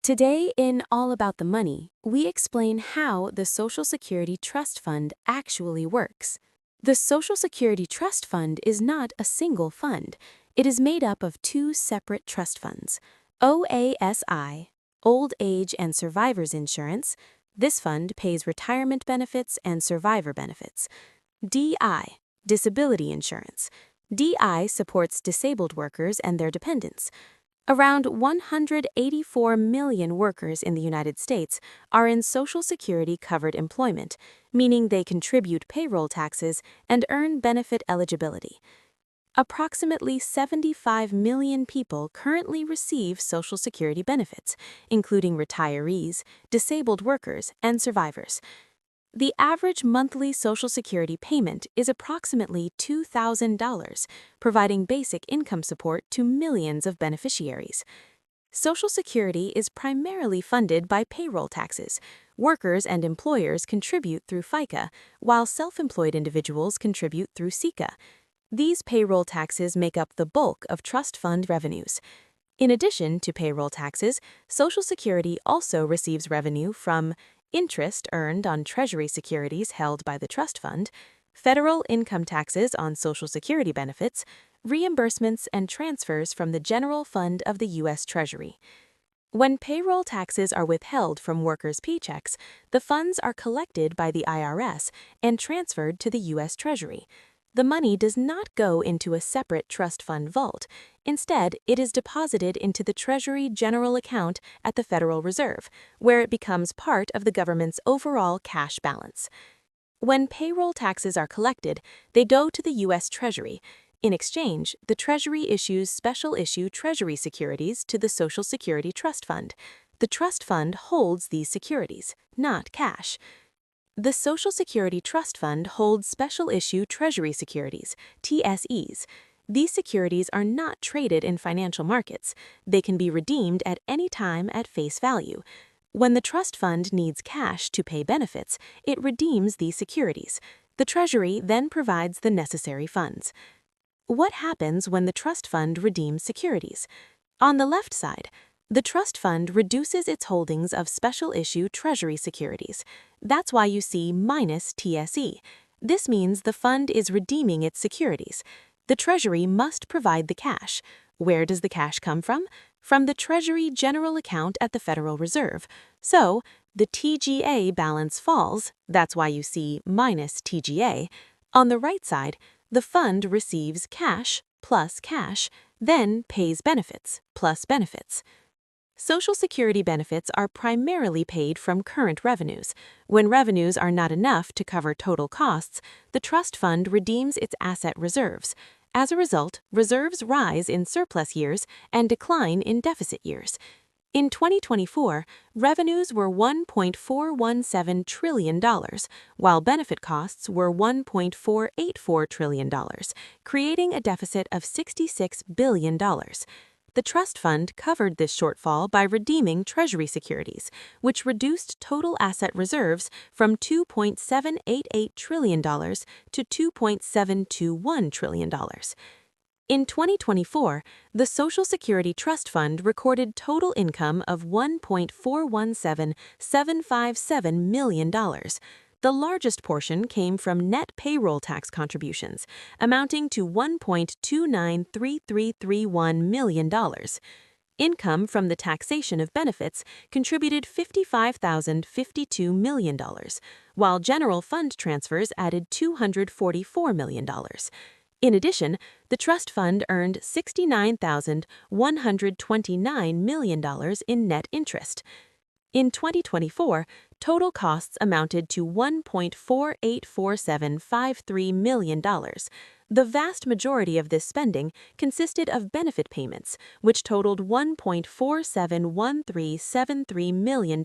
Today, in All About the Money, we explain how the Social Security Trust Fund actually works. The Social Security Trust Fund is not a single fund. It is made up of two separate trust funds. OASI, Old Age and Survivors Insurance. This fund pays retirement benefits and survivor benefits. DI, Disability Insurance. DI supports disabled workers and their dependents. Around 184 million workers in the United States are in Social Security-covered employment, meaning they contribute payroll taxes and earn benefit eligibility. Approximately 75 million people currently receive Social Security benefits, including retirees, disabled workers, and survivors. The average monthly Social Security payment is approximately $2,000, providing basic income support to millions of beneficiaries. Social Security is primarily funded by payroll taxes. Workers and employers contribute through FICA, while self-employed individuals contribute through SECA. These payroll taxes make up the bulk of trust fund revenues. In addition to payroll taxes, Social Security also receives revenue from interest earned on Treasury securities held by the trust fund, federal income taxes on Social Security benefits, reimbursements and transfers from the general fund of the U.S. Treasury. When payroll taxes are withheld from workers' paychecks, the funds are collected by the IRS and transferred to the U.S. Treasury. The money does not go into a separate trust fund vault. Instead, it is deposited into the Treasury General Account at the Federal Reserve, where it becomes part of the government's overall cash balance. When payroll taxes are collected, they go to the U.S. Treasury. In exchange, the Treasury issues special issue Treasury securities to the Social Security Trust Fund. The trust fund holds these securities, not cash. The Social Security Trust Fund holds special issue Treasury securities, TSEs. These securities are not traded in financial markets. They can be redeemed at any time at face value. When the trust fund needs cash to pay benefits, it redeems these securities. The Treasury then provides the necessary funds. What happens when the trust fund redeems securities? On the left side, the trust fund reduces its holdings of special issue Treasury securities. That's why you see minus TSE. This means the fund is redeeming its securities. The Treasury must provide the cash. Where does the cash come from? From the Treasury General Account at the Federal Reserve. So, the TGA balance falls. That's why you see minus TGA. On the right side, the fund receives cash plus cash, then pays benefits plus benefits. Social Security benefits are primarily paid from current revenues. When revenues are not enough to cover total costs, the trust fund redeems its asset reserves. As a result, reserves rise in surplus years and decline in deficit years. In 2024, revenues were $1.417 trillion, while benefit costs were $1.484 trillion, creating a deficit of $66 billion. The trust fund covered this shortfall by redeeming Treasury securities, which reduced total asset reserves from $2.788 trillion to $2.721 trillion. In 2024, the Social Security Trust Fund recorded total income of $1.417757 million. The largest portion came from net payroll tax contributions, amounting to $1.293331 million. Income from the taxation of benefits contributed $55,052 million, while general fund transfers added $244 million. In addition, the trust fund earned $69,129 million in net interest. In 2024, total costs amounted to $1.484753 million. The vast majority of this spending consisted of benefit payments, which totaled $1.471373 million.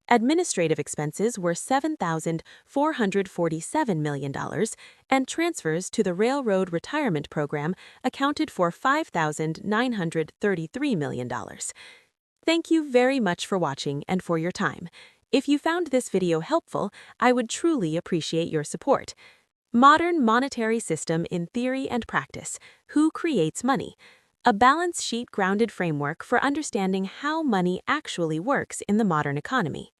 Administrative expenses were $7,447 million, and transfers to the Railroad Retirement Program accounted for $5,933 million. Thank you very much for watching and for your time. If you found this video helpful, I would truly appreciate your support. Modern monetary system in theory and practice. Who creates money? a balance sheet-grounded framework for understanding how money actually works in the modern economy.